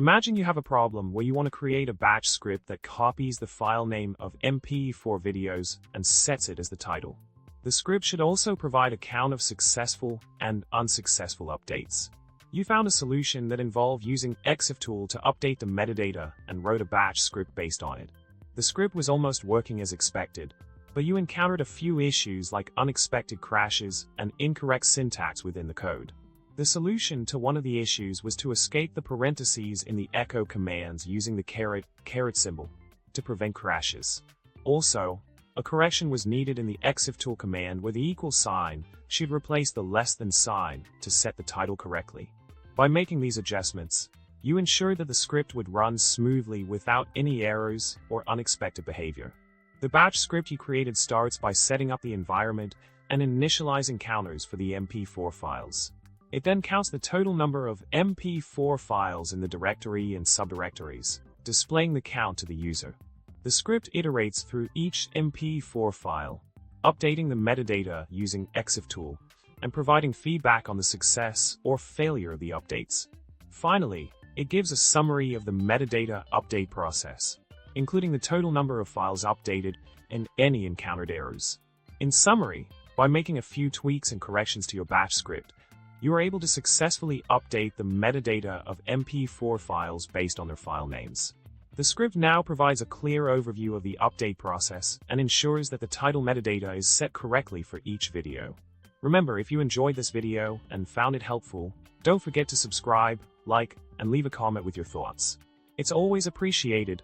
Imagine you have a problem where you want to create a batch script that copies the file name of mp4 videos and sets it as the title. The script should also provide a count of successful and unsuccessful updates. You found a solution that involved using ExifTool to update the metadata and wrote a batch script based on it. The script was almost working as expected, but you encountered a few issues like unexpected crashes and incorrect syntax within the code. The solution to one of the issues was to escape the parentheses in the echo commands using the caret symbol to prevent crashes. Also, a correction was needed in the ExifTool command where the equal sign should replace the less than sign to set the title correctly. By making these adjustments, you ensured that the script would run smoothly without any errors or unexpected behavior. The batch script you created starts by setting up the environment and initializing counters for the mp4 files. It then counts the total number of mp4 files in the directory and subdirectories, displaying the count to the user. The script iterates through each mp4 file, updating the metadata using ExifTool, and providing feedback on the success or failure of the updates. Finally, it gives a summary of the metadata update process, including the total number of files updated and any encountered errors. In summary, by making a few tweaks and corrections to your batch script, you are able to successfully update the metadata of mp4 files based on their file names. The script now provides a clear overview of the update process and ensures that the title metadata is set correctly for each video. Remember, if you enjoyed this video and found it helpful, don't forget to subscribe, like, and leave a comment with your thoughts. It's always appreciated.